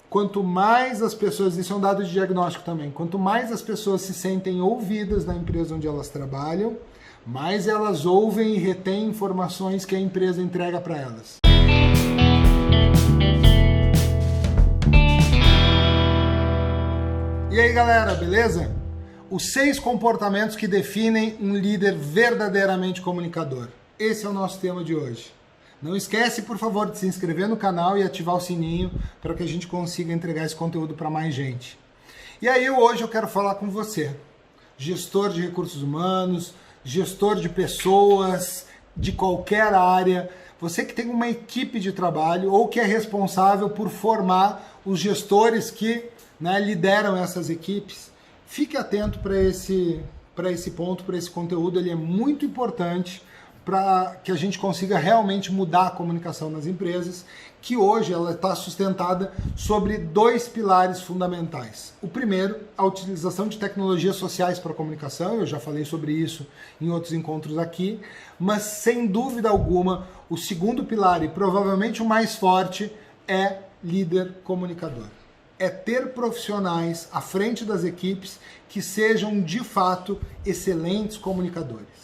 Quanto mais as pessoas, isso é um dado de diagnóstico também, quanto mais as pessoas se sentem ouvidas na empresa onde elas trabalham, mais elas ouvem e retêm informações que a empresa entrega para elas. E aí galera, beleza? Os 6 comportamentos que definem um líder verdadeiramente comunicador. Esse é o nosso tema de hoje. Não esquece, por favor, de se inscrever no canal e ativar o sininho para que a gente consiga entregar esse conteúdo para mais gente. E aí hoje eu quero falar com você, gestor de recursos humanos, gestor de pessoas, de qualquer área, você que tem uma equipe de trabalho ou que é responsável por formar os gestores que lideram essas equipes. Fique atento para esse ponto, para esse conteúdo, ele é muito importante para que a gente consiga realmente mudar a comunicação nas empresas, que hoje ela está sustentada sobre 2 pilares fundamentais. O primeiro, a utilização de tecnologias sociais para a comunicação, eu já falei sobre isso em outros encontros aqui, mas sem dúvida alguma, o segundo pilar, e provavelmente o mais forte, é líder comunicador. É ter profissionais à frente das equipes que sejam de fato excelentes comunicadores.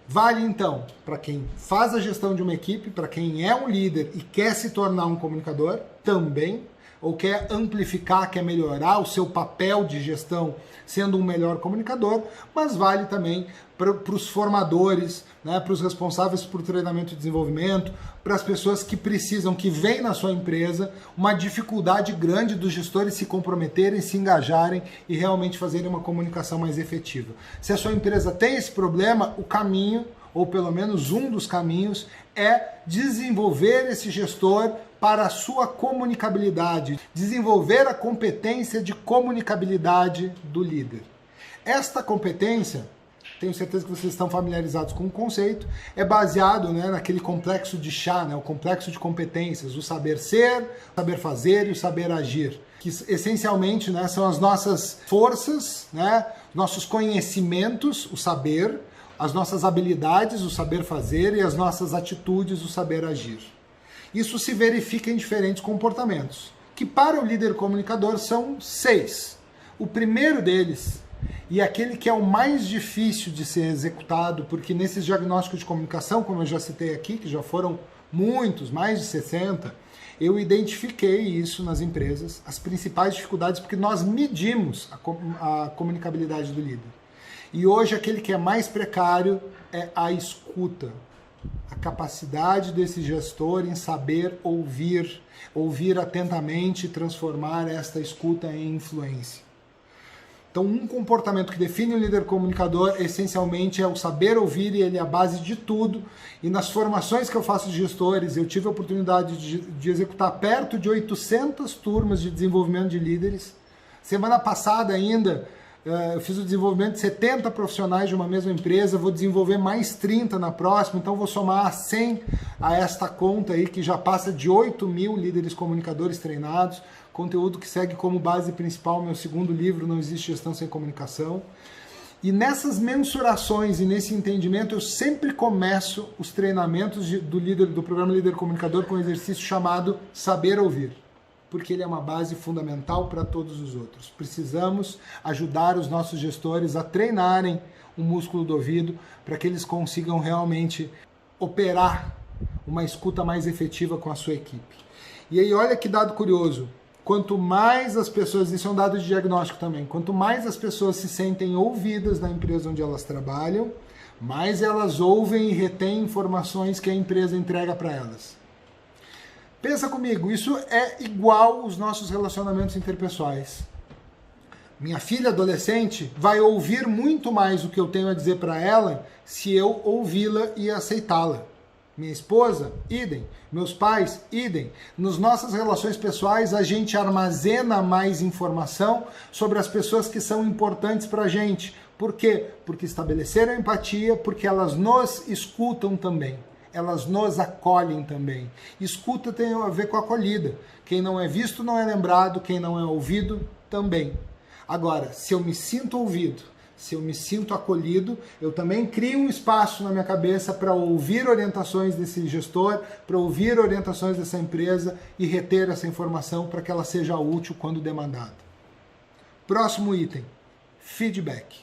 Vale então para quem faz a gestão de uma equipe, para quem é um líder e quer se tornar um comunicador também, ou quer amplificar, quer melhorar o seu papel de gestão sendo um melhor comunicador, mas vale também para os formadores, para os responsáveis por treinamento e desenvolvimento, para as pessoas que precisam, que veem na sua empresa uma dificuldade grande dos gestores se comprometerem, se engajarem e realmente fazerem uma comunicação mais efetiva. Se a sua empresa tem esse problema, o caminho, ou pelo menos um dos caminhos, é desenvolver esse gestor para a sua comunicabilidade, desenvolver a competência de comunicabilidade do líder. Esta competência, tenho certeza que vocês estão familiarizados com o conceito, é baseado naquele complexo de Chá, o complexo de competências, o saber ser, o saber fazer e o saber agir, que essencialmente são as nossas forças, nossos conhecimentos, o saber, as nossas habilidades, o saber fazer, e as nossas atitudes, o saber agir. Isso se verifica em diferentes comportamentos, que para o líder comunicador são 6. O primeiro deles, e aquele que é o mais difícil de ser executado, porque nesses diagnósticos de comunicação, como eu já citei aqui, que já foram muitos, mais de 60, eu identifiquei isso nas empresas, as principais dificuldades, porque nós medimos a comunicabilidade do líder. E hoje aquele que é mais precário é a escuta. A capacidade desse gestor em saber ouvir atentamente e transformar esta escuta em influência. Então, um comportamento que define o líder comunicador, essencialmente, é o saber ouvir, e ele é a base de tudo. E nas formações que eu faço de gestores, eu tive a oportunidade de executar perto de 800 turmas de desenvolvimento de líderes. Semana passada ainda, eu fiz o desenvolvimento de 70 profissionais de uma mesma empresa, vou desenvolver mais 30 na próxima, então vou somar 100 a esta conta aí, que já passa de 8.000 líderes comunicadores treinados, conteúdo que segue como base principal meu segundo livro, Não Existe Gestão Sem Comunicação. E nessas mensurações e nesse entendimento, eu sempre começo os treinamentos do programa Líder Comunicador com um exercício chamado Saber Ouvir, porque ele é uma base fundamental para todos os outros. Precisamos ajudar os nossos gestores a treinarem o músculo do ouvido para que eles consigam realmente operar uma escuta mais efetiva com a sua equipe. E aí, olha que dado curioso. Quanto mais as pessoas, isso é um dado de diagnóstico também, quanto mais as pessoas se sentem ouvidas na empresa onde elas trabalham, mais elas ouvem e retêm informações que a empresa entrega para elas. Pensa comigo, isso é igual aos nossos relacionamentos interpessoais. Minha filha adolescente vai ouvir muito mais o que eu tenho a dizer para ela se eu ouvi-la e aceitá-la. Minha esposa, idem. Meus pais, idem. Nas nossas relações pessoais, a gente armazena mais informação sobre as pessoas que são importantes para a gente. Por quê? Porque estabeleceram empatia, porque elas nos escutam também. Elas nos acolhem também. Escuta tem a ver com acolhida. Quem não é visto não é lembrado, quem não é ouvido também. Agora, se eu me sinto ouvido, se eu me sinto acolhido, eu também crio um espaço na minha cabeça para ouvir orientações desse gestor, para ouvir orientações dessa empresa e reter essa informação para que ela seja útil quando demandada. Próximo item, feedback.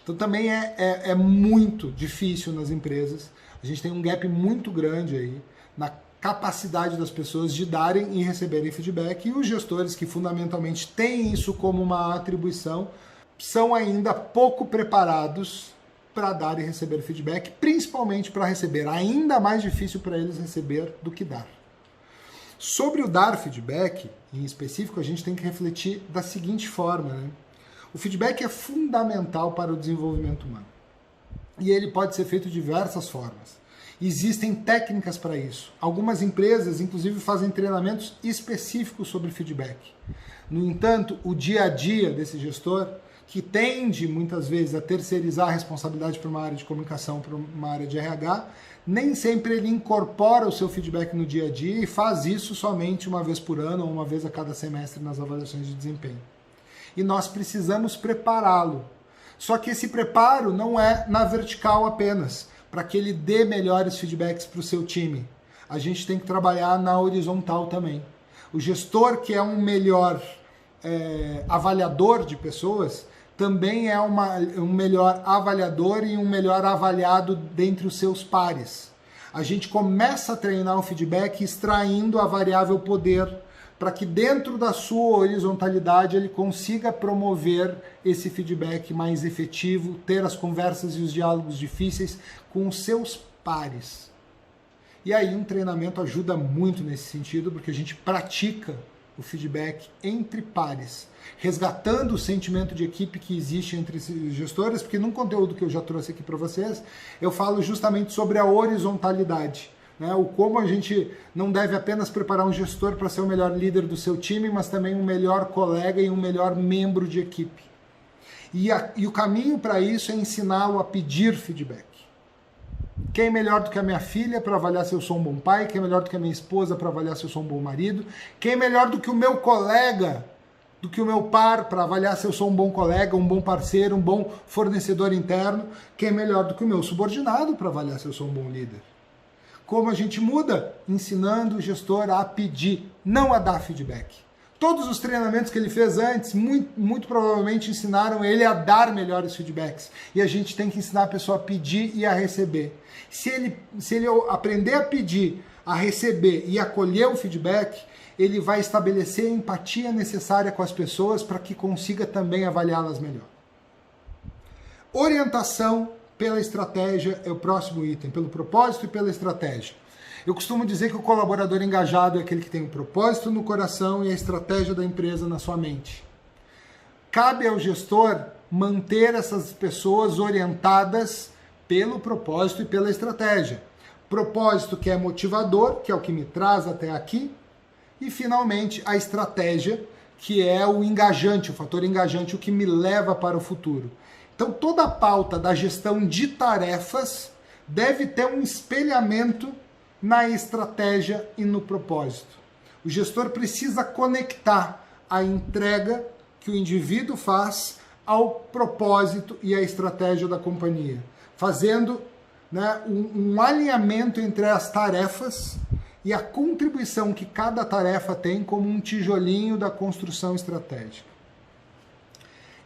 Então também é muito difícil nas empresas, a gente tem um gap muito grande aí na capacidade das pessoas de darem e receberem feedback, e os gestores que fundamentalmente têm isso como uma atribuição são ainda pouco preparados para dar e receber feedback, principalmente para receber. Ainda mais difícil para eles receber do que dar. Sobre o dar feedback, em específico, a gente tem que refletir da seguinte forma, né? O feedback é fundamental para o desenvolvimento humano. E ele pode ser feito de diversas formas. Existem técnicas para isso. Algumas empresas, inclusive, fazem treinamentos específicos sobre feedback. No entanto, o dia a dia desse gestor, que tende muitas vezes a terceirizar a responsabilidade para uma área de comunicação, para uma área de RH, nem sempre ele incorpora o seu feedback no dia a dia e faz isso somente uma vez por ano ou uma vez a cada semestre nas avaliações de desempenho. E nós precisamos prepará-lo. Só que esse preparo não é na vertical apenas, para que ele dê melhores feedbacks para o seu time. A gente tem que trabalhar na horizontal também. O gestor que é um melhor avaliador de pessoas, também é um melhor avaliador e um melhor avaliado dentre os seus pares. A gente começa a treinar o feedback extraindo a variável poder, para que dentro da sua horizontalidade ele consiga promover esse feedback mais efetivo, ter as conversas e os diálogos difíceis com os seus pares. E aí um treinamento ajuda muito nesse sentido, porque a gente pratica o feedback entre pares, resgatando o sentimento de equipe que existe entre esses gestores, porque num conteúdo que eu já trouxe aqui para vocês, eu falo justamente sobre a horizontalidade, né? O como a gente não deve apenas preparar um gestor para ser o melhor líder do seu time, mas também um melhor colega e um melhor membro de equipe. E o caminho para isso é ensiná-lo a pedir feedback. Quem é melhor do que a minha filha para avaliar se eu sou um bom pai? Quem é melhor do que a minha esposa para avaliar se eu sou um bom marido? Quem é melhor do que o meu colega, do que o meu par para avaliar se eu sou um bom colega, um bom parceiro, um bom fornecedor interno? Quem é melhor do que o meu subordinado para avaliar se eu sou um bom líder? Como a gente muda? Ensinando o gestor a pedir, não a dar feedback. Todos os treinamentos que ele fez antes, muito provavelmente ensinaram ele a dar melhores feedbacks. E a gente tem que ensinar a pessoa a pedir e a receber. Se ele aprender a pedir, a receber e acolher o feedback, ele vai estabelecer a empatia necessária com as pessoas para que consiga também avaliá-las melhor. Orientação pela estratégia é o próximo item, pelo propósito e pela estratégia. Eu costumo dizer que o colaborador engajado é aquele que tem o propósito no coração e a estratégia da empresa na sua mente. Cabe ao gestor manter essas pessoas orientadas pelo propósito e pela estratégia. Propósito que é motivador, que é o que me traz até aqui, e finalmente a estratégia, que é o engajante, o fator engajante, o que me leva para o futuro. Então toda a pauta da gestão de tarefas deve ter um espelhamento na estratégia e no propósito. O gestor precisa conectar a entrega que o indivíduo faz ao propósito e à estratégia da companhia, fazendo, né, um alinhamento entre as tarefas e a contribuição que cada tarefa tem como um tijolinho da construção estratégica.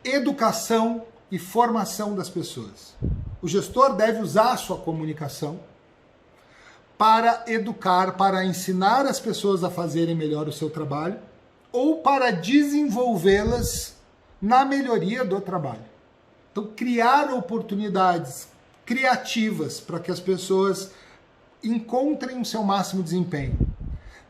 Educação e formação das pessoas. O gestor deve usar a sua comunicação para educar, para ensinar as pessoas a fazerem melhor o seu trabalho ou para desenvolvê-las na melhoria do trabalho. Então, criar oportunidades criativas para que as pessoas encontrem o seu máximo desempenho.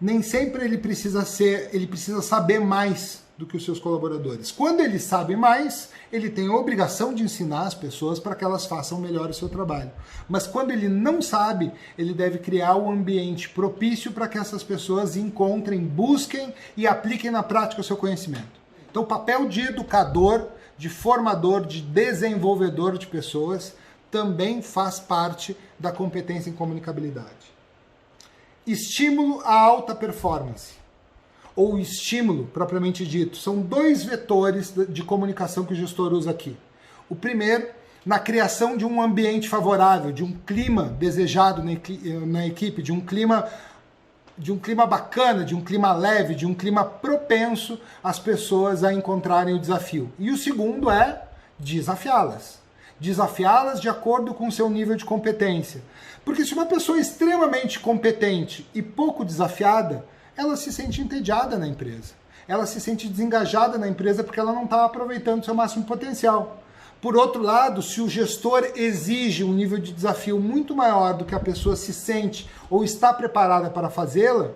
Nem sempre ele precisa saber mais do que os seus colaboradores. Quando ele sabe mais, ele tem a obrigação de ensinar as pessoas para que elas façam melhor o seu trabalho. Mas quando ele não sabe, ele deve criar um ambiente propício para que essas pessoas encontrem, busquem e apliquem na prática o seu conhecimento. Então, o papel de educador, de formador, de desenvolvedor de pessoas também faz parte da competência em comunicabilidade. Estímulo à alta performance, ou estímulo propriamente dito, são dois vetores de comunicação que o gestor usa aqui. O primeiro, na criação de um ambiente favorável, de um clima desejado na equipe, de um clima bacana, de um clima leve, de um clima propenso às pessoas a encontrarem o desafio. E o segundo é desafiá-las. Desafiá-las de acordo com o seu nível de competência. Porque se uma pessoa é extremamente competente e pouco desafiada, ela se sente entediada na empresa. Ela se sente desengajada na empresa porque ela não está aproveitando o seu máximo potencial. Por outro lado, se o gestor exige um nível de desafio muito maior do que a pessoa se sente ou está preparada para fazê-la,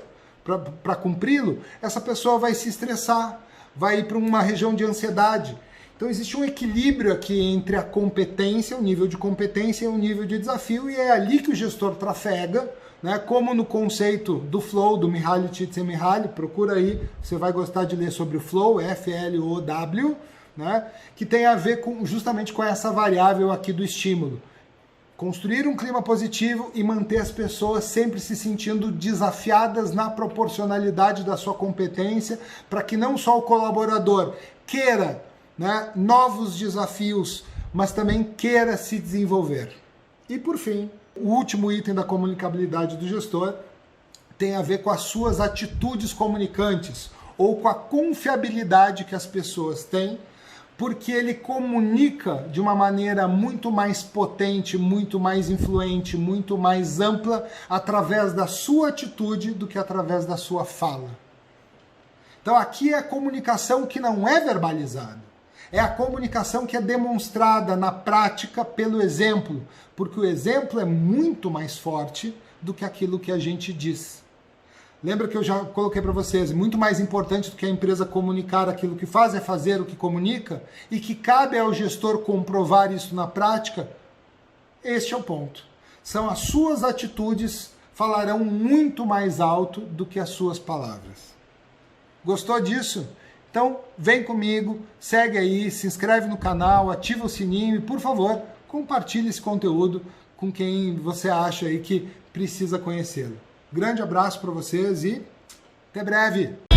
para cumpri-lo, essa pessoa vai se estressar, vai ir para uma região de ansiedade. Então existe um equilíbrio aqui entre a competência, o nível de competência e o nível de desafio, e é ali que o gestor trafega, né? Como no conceito do Flow, do Mihaly Csikszentmihalyi, procura aí, você vai gostar de ler sobre o Flow, F-L-O-W, né? Que tem a ver justamente com essa variável aqui do estímulo. Construir um clima positivo e manter as pessoas sempre se sentindo desafiadas na proporcionalidade da sua competência, para que não só o colaborador queira, né, novos desafios, mas também queira se desenvolver. E por fim, o último item da comunicabilidade do gestor tem a ver com as suas atitudes comunicantes, ou com a confiabilidade que as pessoas têm, porque ele comunica de uma maneira muito mais potente, muito mais influente, muito mais ampla, através da sua atitude do que através da sua fala. Então aqui é a comunicação que não é verbalizada. É a comunicação que é demonstrada na prática pelo exemplo, porque o exemplo é muito mais forte do que aquilo que a gente diz. Lembra que eu já coloquei para vocês, muito mais importante do que a empresa comunicar aquilo que faz é fazer o que comunica, e que cabe ao gestor comprovar isso na prática? Este é o ponto. São as suas atitudes falarão muito mais alto do que as suas palavras. Gostou disso? Então, vem comigo, segue aí, se inscreve no canal, ativa o sininho e, por favor, compartilhe esse conteúdo com quem você acha aí que precisa conhecê-lo. Grande abraço para vocês e até breve!